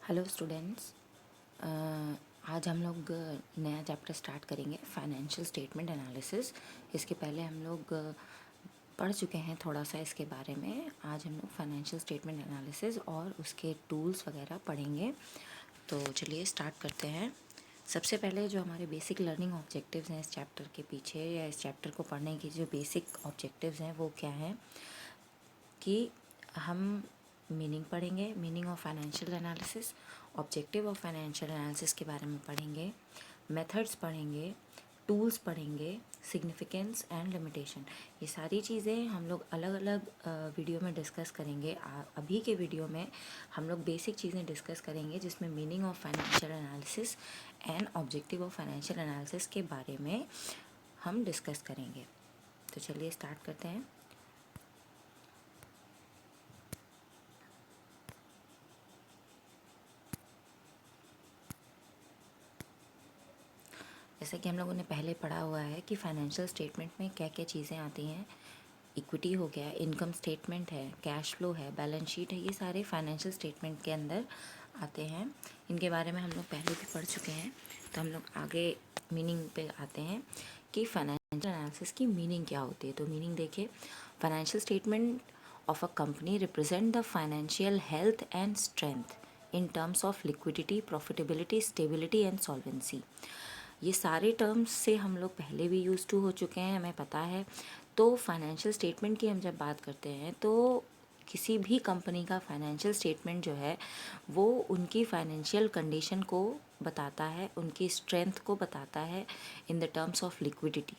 Hello students. आज हम लोग नया चैप्टर स्टार्ट करेंगे, फाइनेंशियल स्टेटमेंट एनालिसिस। इसके पहले हम लोग पढ़ चुके हैं थोड़ा सा इसके बारे में। आज हम लोग फाइनेंशियल स्टेटमेंट एनालिसिस और उसके टूल्स वगैरह पढ़ेंगे। तो चलिए स्टार्ट करते हैं। सबसे पहले जो हमारे बेसिक लर्निंग ऑब्जेक्टिव्स हैं इस चैप्टर के पीछे, या इस चैप्टर को पढ़ने की जो बेसिक ऑब्जेक्टिव्स हैं वो क्या हैं कि हम मीनिंग पढ़ेंगे, meaning of financial analysis, objective of financial analysis के बारे में पढ़ेंगे, मेथड्स पढ़ेंगे, टूल्स पढ़ेंगे, सिग्निफिकेंस एंड लिमिटेशन। ये सारी चीज़ें हम लोग अलग अलग वीडियो में डिस्कस करेंगे। अभी के वीडियो में हम लोग बेसिक चीज़ें डिस्कस करेंगे, जिसमें meaning of financial analysis and objective of financial analysis के बारे में हम डिस्कस करेंगे। तो चलिए स्टार्ट करते हैं। जैसा कि हम लोगों ने पहले पढ़ा हुआ है कि फाइनेंशियल स्टेटमेंट में क्या क्या चीज़ें आती हैं। इक्विटी हो गया, इनकम स्टेटमेंट है, कैश फ्लो है, बैलेंस शीट है, ये सारे फाइनेंशियल स्टेटमेंट के अंदर आते हैं। इनके बारे में हम लोग पहले भी पढ़ चुके हैं। तो हम लोग आगे मीनिंग पे आते हैं कि फाइनेंशियल एनालिसिस की मीनिंग क्या होती है। तो मीनिंग देखिए, financial statement of a company represent the financial health and strength in terms of liquidity, profitability, stability and solvency. ये सारे टर्म्स से हम लोग पहले भी यूज़ टू हो चुके हैं, हमें पता है। तो फाइनेंशियल स्टेटमेंट की हम जब बात करते हैं तो किसी भी कंपनी का फाइनेंशियल स्टेटमेंट जो है वो उनकी फाइनेंशियल कंडीशन को बताता है, उनकी स्ट्रेंथ को बताता है in the terms of liquidity.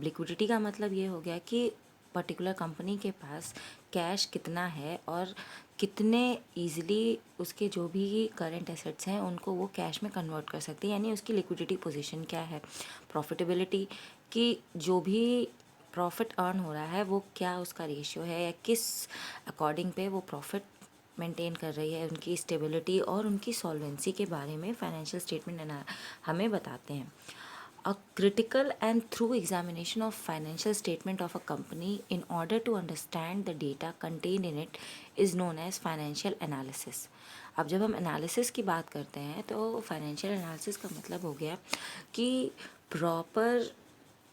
Liquidity का मतलब ये हो गया कि पर्टिकुलर कंपनी के पास कैश कितना है और कितने इजीली उसके जो भी करंट एसेट्स हैं उनको वो कैश में कन्वर्ट कर सकती है, यानी उसकी लिक्विडिटी पोजीशन क्या है। प्रॉफिटेबिलिटी की जो भी प्रॉफिट अर्न हो रहा है वो क्या उसका रेशियो है, या किस अकॉर्डिंग पे वो प्रॉफिट मेंटेन कर रही है। उनकी स्टेबिलिटी और उनकी सॉल्वेंसी के बारे में फाइनेंशियल स्टेटमेंट हमें बताते हैं। A critical and through examination of financial statement of a company in order to understand the data contained in it is known as financial analysis. अब जब हम एनालिसिस की बात करते हैं तो फाइनेंशियल एनालिसिस का मतलब हो गया कि proper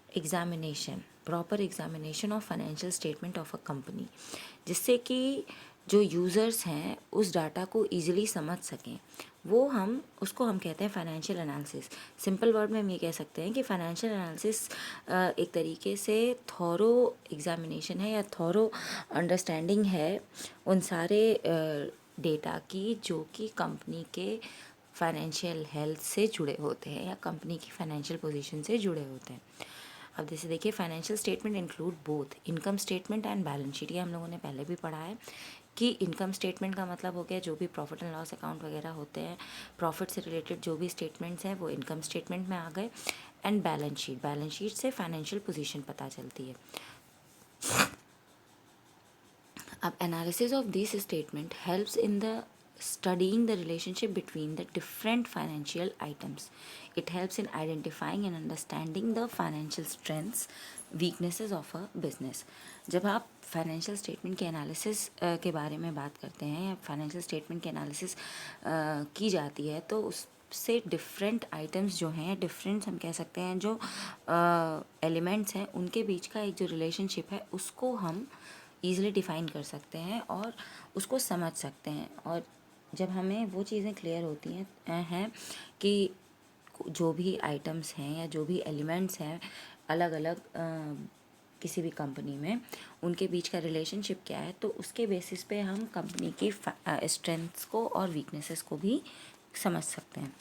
examination of financial statement of a company, जिससे कि जो यूज़र्स हैं उस डाटा को ईजिली समझ सकें। वो हम उसको हम कहते हैं फाइनेंशियल एनालिसिस। सिंपल वर्ड में हम ये कह सकते हैं कि फाइनेंशियल एनालिसिस एक तरीके से थॉरो एग्जामिनेशन है या थॉरो अंडरस्टैंडिंग है उन सारे डेटा की जो कि कंपनी के फाइनेंशियल हेल्थ से जुड़े होते हैं या कंपनी की फाइनेंशियल पोजीशन से जुड़े होते हैं। अब जैसे देखिए, financial statement include both income statement and balance sheet. ये हम लोगों ने पहले भी पढ़ा है कि इनकम स्टेटमेंट का मतलब हो गया जो भी प्रॉफिट एंड लॉस अकाउंट वगैरह होते हैं, प्रॉफिट से रिलेटेड जो भी स्टेटमेंट्स हैं वो इनकम स्टेटमेंट में आ गए। एंड बैलेंस शीट से फाइनेंशियल पोजीशन पता चलती है। अब analysis of this statement helps in the studying the relationship between the different financial items. It helps in identifying and understanding the financial strengths, weaknesses of a business. जब आप financial statement के analysis के बारे में बात करते हैं या फाइनेंशियल स्टेटमेंट के एनालिसिस की जाती है तो उससे डिफरेंट आइटम्स जो हैं, डिफरेंट हम कह सकते हैं जो एलिमेंट्स हैं, उनके बीच का एक जो रिलेशनशिप है उसको हम ईज़िली डिफ़ाइन कर सकते हैं और उसको समझ सकते हैं। और जब हमें वो चीज़ें क्लियर होती हैं कि जो भी आइटम्स हैं या जो भी एलिमेंट्स हैं अलग अलग किसी भी कंपनी में, उनके बीच का रिलेशनशिप क्या है, तो उसके बेसिस पे हम कंपनी की स्ट्रेंथ्स को और वीकनेसेस को भी समझ सकते हैं।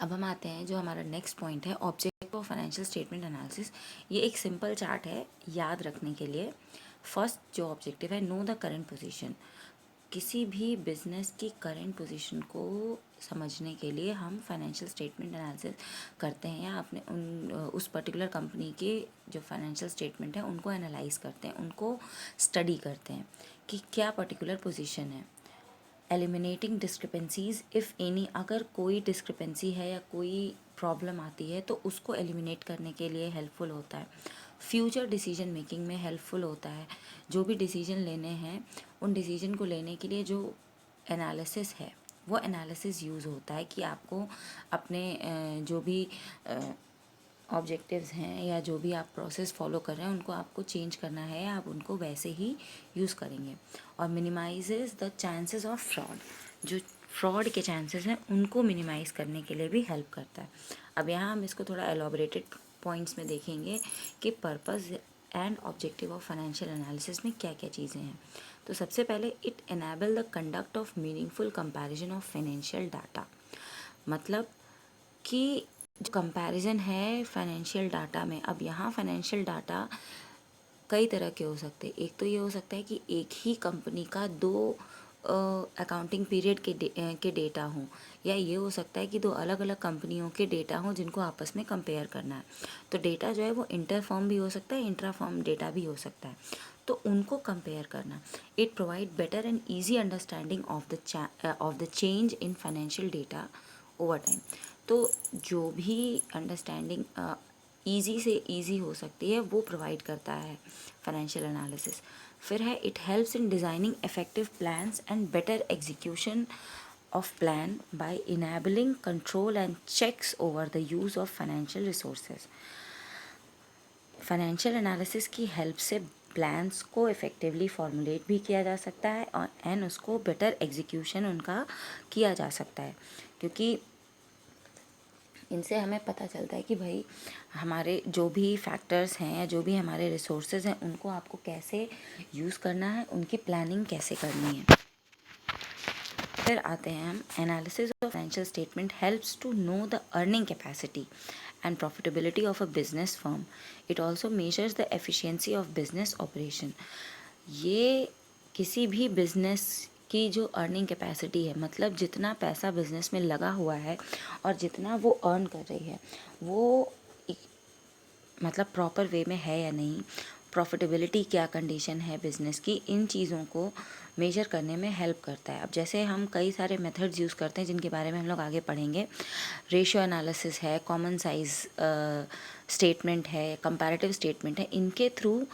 अब हम आते हैं जो हमारा नेक्स्ट पॉइंट है, objective of financial statement analysis. ये एक सिंपल चार्ट है याद रखने के लिए। फर्स्ट जो ऑब्जेक्टिव है, नो द करंट पोजीशन। किसी भी बिजनेस की करंट पोजीशन को समझने के लिए हम फाइनेंशियल स्टेटमेंट एनालिसिस करते हैं या अपने उस पर्टिकुलर कंपनी के जो फाइनेंशियल स्टेटमेंट है उनको एनालाइज करते हैं, उनको स्टडी करते हैं कि क्या पर्टिकुलर पोजीशन है। एलिमिनेटिंग डिस्क्रिपेंसीज इफ़ एनी, अगर कोई डिस्क्रिपेंसी है या कोई प्रॉब्लम आती है तो उसको एलिमिनेट करने के लिए हेल्पफुल होता है। फ्यूचर डिसीजन मेकिंग में हेल्पफुल होता है। जो भी डिसीजन लेने हैं उन डिसीजन को लेने के लिए जो एनालिसिस है वो एनालिसिस यूज़ होता है कि आपको अपने जो भी ऑब्जेक्टिव्स हैं या जो भी आप प्रोसेस फॉलो कर रहे हैं उनको आपको चेंज करना है, आप उनको वैसे ही यूज़ करेंगे। और minimises the chances of fraud, जो फ्रॉड के चांसेस हैं उनको मिनिमाइज़ करने के लिए भी हेल्प करता है। अब यहाँ हम इसको थोड़ा एलॉबरेटेड पॉइंट्स में देखेंगे कि purpose and objective of financial analysis में क्या क्या चीज़ें हैं। तो सबसे पहले it enable the conduct of meaningful comparison of financial data, मतलब कि जो कंपैरिजन है फाइनेंशियल डाटा में। अब यहाँ फाइनेंशियल डाटा कई तरह के हो सकते हैं। एक तो ये हो सकता है कि एक ही कंपनी का दो अकाउंटिंग पीरियड के डेटा हों, या ये हो सकता है कि दो अलग अलग कंपनियों के डेटा हों जिनको आपस में कंपेयर करना है। तो डेटा जो है वो इंटर फॉर्म भी हो सकता है, इंट्रा फॉर्म डेटा भी हो सकता है, तो उनको कंपेयर करना। It provide better and easy understanding of the change in financial data over time. तो जो भी अंडरस्टैंडिंग ईजी से ईजी हो सकती है वो प्रोवाइड करता है फाइनेंशियल एनालिसिस। फिर है it helps in designing effective plans and better execution of plan by enabling control and checks over the use of financial resources. Financial analysis की हेल्प से प्लान्स को इफ़ेक्टिवली फॉर्मुलेट भी किया जा सकता है और एंड उसको बेटर एग्जीक्यूशन उनका किया जा सकता है, क्योंकि इनसे हमें पता चलता है कि भाई हमारे जो भी फैक्टर्स हैं या जो भी हमारे रिसोर्सेज हैं उनको आपको कैसे यूज़ करना है, उनकी प्लानिंग कैसे करनी है। फिर आते हैं हम analysis of financial statement helps to know the earning capacity and profitability of a business firm. It also measures the efficiency of business operation. ये किसी भी बिजनेस की जो अर्निंग कैपेसिटी है, मतलब जितना पैसा बिजनेस में लगा हुआ है और जितना वो अर्न कर रही है वो मतलब प्रॉपर वे में है या नहीं, प्रॉफिटेबिलिटी क्या कंडीशन है बिज़नेस की, इन चीज़ों को मेजर करने में हेल्प करता है। अब जैसे हम कई सारे मेथड्स यूज़ करते हैं जिनके बारे में हम लोग आगे पढ़ेंगे। रेशियो एनालिसिस है, कॉमन साइज स्टेटमेंट है, कंपैरेटिव स्टेटमेंट है। इनके थ्रू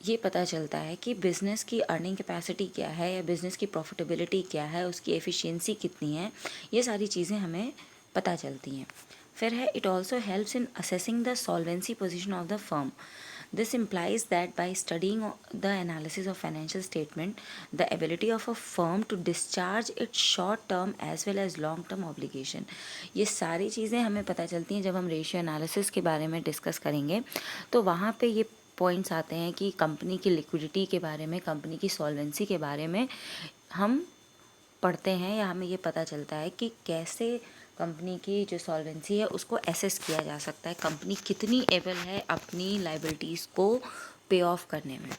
ये पता चलता है कि बिज़नेस की अर्निंग कैपेसिटी क्या है या बिज़नेस की प्रॉफिटेबिलिटी क्या है, उसकी एफिशिएंसी कितनी है, ये सारी चीज़ें हमें पता चलती हैं। फिर है it also helps in assessing the solvency position of the firm. This implies that by studying the analysis of financial statement, the ability of a firm to discharge its short-term as well as long-term obligation. ये सारी चीज़ें हमें पता चलती हैं जब हम ratio analysis के बारे में डिस्कस करेंगे। तो वहाँ पे ये पॉइंट्स आते हैं कि कंपनी की लिक्विडिटी के बारे में, कंपनी की सॉल्वेंसी के बारे में हम पढ़ते हैं या हमें ये पता चलता है कि कैसे कंपनी की जो सॉल्वेंसी है उसको एसेस किया जा सकता है, कंपनी कितनी एबल है अपनी लाइबिलिटीज़ को पे ऑफ करने में।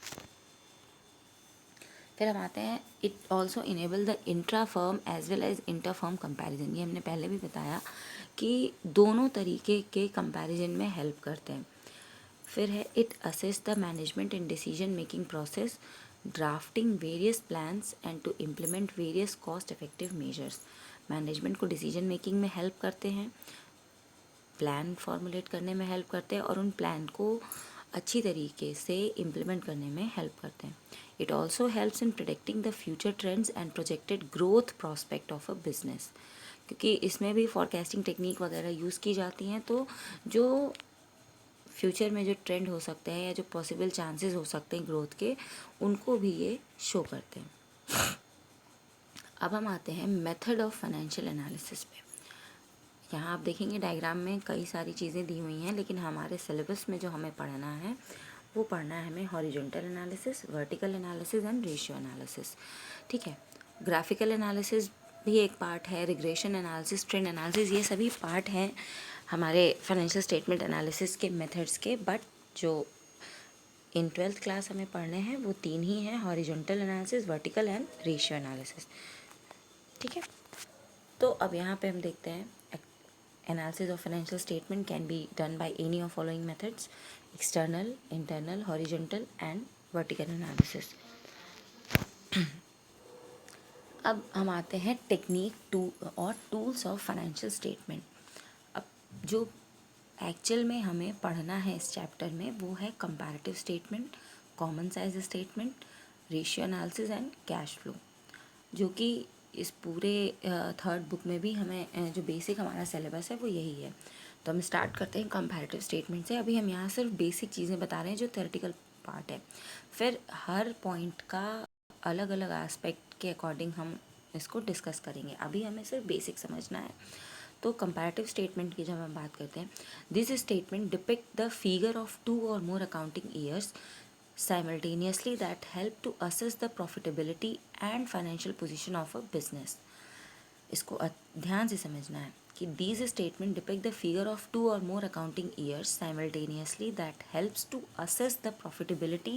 फिर हम आते हैं it also enable the intra firm as well as inter firm comparison. ये हमने पहले भी बताया कि दोनों तरीके के कंपेरिजन में हेल्प करते हैं। फिर है it assist the management in decision making process, drafting various plans and to implement various cost effective measures. Management को डिसीजन मेकिंग में हेल्प करते हैं, प्लान फॉर्मुलेट करने में हेल्प करते हैं और उन प्लान को अच्छी तरीके से इम्प्लीमेंट करने में हेल्प करते हैं। It also helps in predicting the future trends and projected growth prospect of a business, क्योंकि इसमें भी फॉरकास्टिंग टेक्निक वगैरह यूज़ की जाती हैं। तो जो फ्यूचर में जो ट्रेंड हो सकते हैं या जो पॉसिबल चांसेस हो सकते हैं ग्रोथ के, उनको भी ये शो करते हैं। अब हम आते हैं मेथड ऑफ फाइनेंशियल एनालिसिस पे। यहाँ आप देखेंगे डायग्राम में कई सारी चीज़ें दी हुई हैं, लेकिन हमारे सिलेबस में जो हमें पढ़ना है वो पढ़ना है हमें horizontal analysis, vertical analysis and ratio analysis. ठीक है, ग्राफिकल एनालिसिस भी एक पार्ट है, रिग्रेशन एनालिसिस, ट्रेंड एनालिसिस, ये सभी पार्ट हैं हमारे फाइनेंशियल स्टेटमेंट एनालिसिस के मेथड्स के। बट जो इन 12th क्लास हमें पढ़ने हैं वो तीन ही हैं, horizontal analysis, vertical and ratio analysis. ठीक है, तो अब यहाँ पे हम देखते हैं analysis of financial statement can be done by any of following methods: external, internal, horizontal and vertical analysis. अब हम आते हैं टेक्निक और टूल्स ऑफ फाइनेंशियल स्टेटमेंट। अब जो एक्चुअल में हमें पढ़ना है इस चैप्टर में वो है comparative statement, common size statement, ratio analysis and cash flow, जो कि इस पूरे थर्ड बुक में भी हमें जो बेसिक हमारा सिलेबस है वो यही है। तो हम स्टार्ट करते हैं कंपैरेटिव स्टेटमेंट से। अभी हम यहाँ सिर्फ बेसिक चीज़ें बता रहे हैं जो थ्योरेटिकल पार्ट है, फिर हर पॉइंट का अलग अलग एस्पेक्ट के अकॉर्डिंग हम इसको डिस्कस करेंगे। अभी हमें सिर्फ बेसिक समझना है। तो कंपैरेटिव स्टेटमेंट की जब हम बात करते हैं, this statement depict the figure of 2 और more accounting years simultaneously that help to assess the profitability and financial position of a business। इसको ध्यान से समझना है कि these statement depict the figure of 2 or more accounting years simultaneously that helps to assess the profitability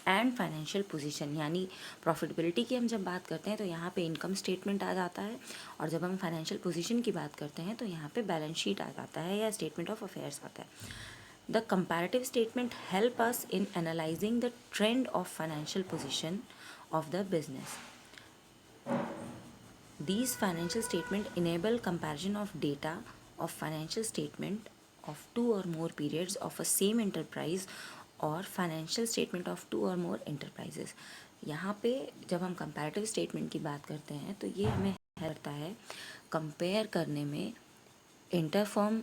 and financial position. यानी profitability की हम जब बात करते हैं तो यहाँ पे इनकम स्टेटमेंट आ जाता है, और जब हम फाइनेंशियल पोजीशन की बात करते हैं तो यहाँ पे बैलेंस शीट आ जाता है या स्टेटमेंट ऑफ अफेयर्स आता है। The comparative statement help us in analyzing the trend of financial position of the business. These financial statements enable comparison of data of financial statement of 2 or more periods of a same enterprise और financial statement of 2 or more enterprises। यहाँ पे जब हम comparative statement की बात करते हैं तो ये हमें हेल्प करता है कंपेयर करने में इंटर फर्म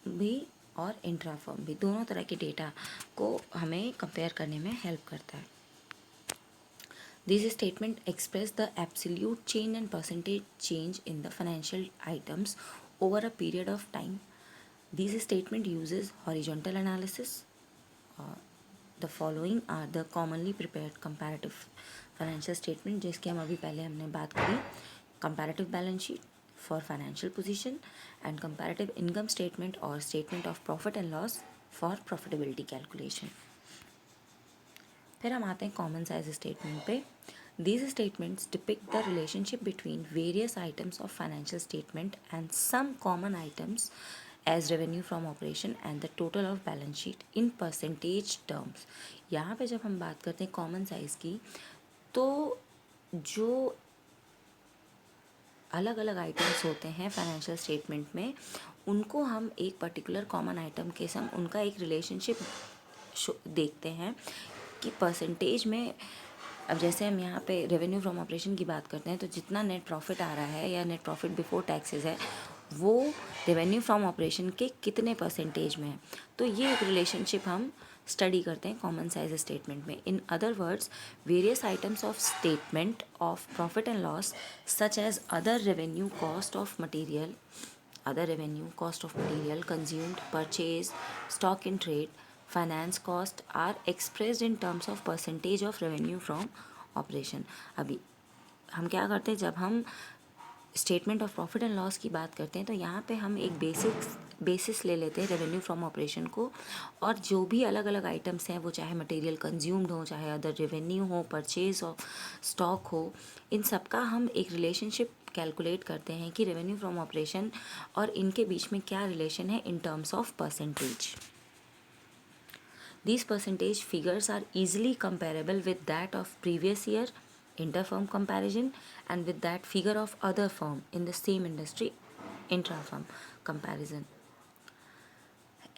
भी और इंट्रा फर्म भी, दोनों तरह के डेटा को हमें कंपेयर करने में हेल्प करता है। These statement express the absolute change and percentage change in the financial items over a period of time. These statement uses horizontal analysis. The following are the commonly prepared comparative financial statement, जिसके हम अभी पहले हमने बात करी। Comparative balance sheet for financial position and comparative income statement or statement of profit and loss for profitability calculation। फिर हम आते हैं कॉमन साइज स्टेटमेंट पे। These statements depict the relationship between various items of financial statement and some common items as revenue from operation and the total of balance sheet in percentage terms। यहाँ पे जब हम बात करते हैं common size की, तो जो अलग अलग आइटम्स होते हैं फाइनेंशियल स्टेटमेंट में, उनको हम एक पर्टिकुलर कॉमन आइटम के संग उनका एक रिलेशनशिप देखते हैं कि परसेंटेज में। अब जैसे हम यहाँ पे रेवेन्यू फ्रॉम ऑपरेशन की बात करते हैं तो जितना नेट प्रॉफिट आ रहा है या नेट प्रॉफिट बिफोर टैक्सेस है वो रेवेन्यू फ्रॉम ऑपरेशन के कितने परसेंटेज में है। तो ये एक रिलेशनशिप हम स्टडी करते हैं कॉमन साइज स्टेटमेंट में। In other words, various items of statement of profit and loss such as other revenue cost of material, consumed, purchase, stock in trade, finance cost are expressed in terms of percentage of revenue from operation। अभी हम क्या करते हैं, जब हम statement of profit and loss की बात करते हैं तो यहाँ पे हम एक बेसिस ले लेते हैं रेवेन्यू फ्रॉम ऑपरेशन को, और जो भी अलग अलग आइटम्स हैं, वो चाहे मटेरियल कंज्यूम्ड हो, चाहे अदर रेवेन्यू हो, परचेज हो, स्टॉक हो, इन सब का हम एक रिलेशनशिप कैलकुलेट करते हैं कि रेवेन्यू फ्रॉम ऑपरेशन और इनके बीच में क्या रिलेशन है in terms of percentage. These percentage figures are easily comparable with that of previous year inter-firm comparison and with that figure of other firm in the same industry intra-firm comparison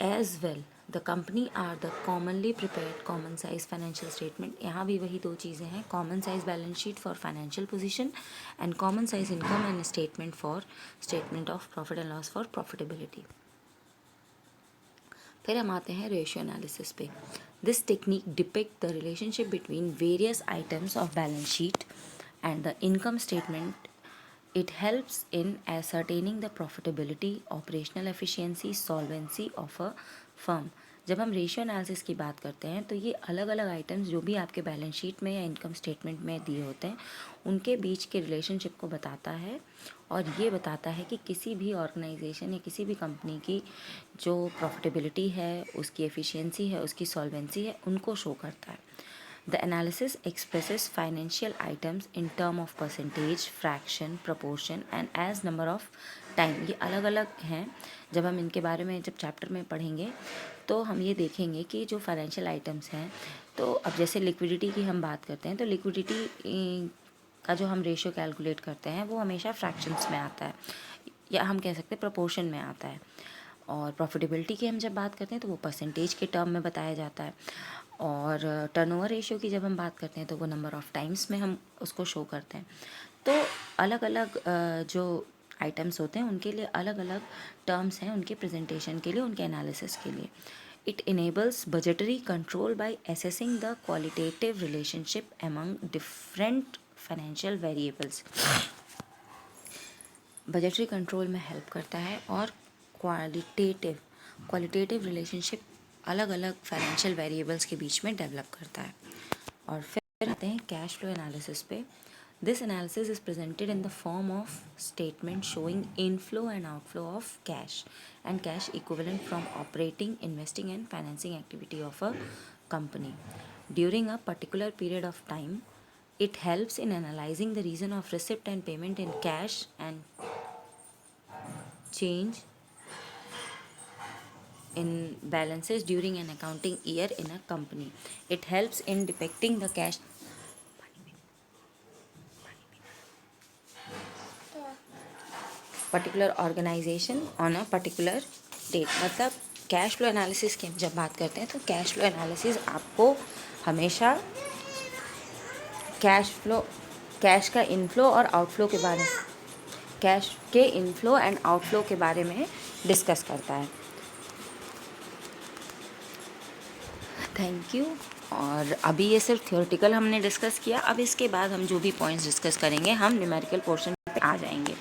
as well। The company are the commonly prepared common size financial statement। यहाँ भी वही दो चीज़ें हैं, common size balance sheet for financial position and common size income and statement for statement of profit and loss for profitability। फिर हम आते हैं रेशियो एनालिसिस पे। This technique depict the relationship between various items of balance sheet and the income statement. It helps in ascertaining the profitability, operational efficiency, solvency of a firm. जब हम ratio analysis की बात करते हैं तो ये अलग अलग आइटम्स जो भी आपके बैलेंस शीट में या इनकम स्टेटमेंट में दिए होते हैं उनके बीच के रिलेशनशिप को बताता है, और ये बताता है कि किसी भी ऑर्गेनाइजेशन या किसी भी कंपनी की जो प्रॉफिटेबिलिटी है, उसकी एफिशिएंसी है, उसकी सॉल्वेंसी है, उनको शो करता है। The analysis expresses financial items in term of percentage, fraction, proportion and as number of time. ये अलग अलग हैं। जब हम इनके बारे में जब चैप्टर में पढ़ेंगे तो हम ये देखेंगे कि जो फाइनेंशियल आइटम्स हैं, तो अब जैसे लिक्विडिटी की हम बात करते हैं तो लिक्विडिटी का जो हम रेशियो कैलकुलेट करते हैं वो हमेशा फ्रैक्शंस में आता है, या हम कह सकते हैं प्रोपोर्शन में आता है। और प्रॉफिटेबिलिटी की हम जब बात करते हैं तो वो परसेंटेज के टर्म में बताया जाता है। और टर्नओवर रेशियो की जब हम बात करते हैं तो वो नंबर ऑफ़ टाइम्स में हम उसको शो करते हैं। तो अलग अलग जो आइटम्स होते हैं उनके लिए अलग अलग टर्म्स हैं उनके प्रेजेंटेशन के लिए, उनके एनालिसिस के लिए. It enables budgetary control by assessing the qualitative relationship among different financial variables. Budgetary control में हेल्प करता है और क्वालिटेटिव रिलेशनशिप अलग अलग फाइनेंशियल वेरिएबल्स के बीच में डेवलप करता है. और फिर आते हैं कैश फ्लो एनालिसिस पे. This analysis is presented in the form of statement showing inflow and outflow of cash and cash equivalent from operating, investing and financing activity of a company during a particular period of time. It helps in analyzing the reason of receipt and payment in cash and change in balances during an accounting year in a company. It helps in depicting the cash particular organisation on a particular date. मतलब cash flow analysis की जब बात करते हैं तो cash flow analysis आपको हमेशा cash का इनफ्लो और आउटफ्लो के बारे में, कैश के इनफ्लो एंड आउटफ्लो के बारे में डिस्कस करता है. Thank you. और अभी ये सिर्फ थ्योरेटिकल हमने डिस्कस किया. अब इसके बाद हम जो भी पॉइंट्स डिस्कस करेंगे हम न्यूमेरिकल पोर्शन पे आ जाएंगे.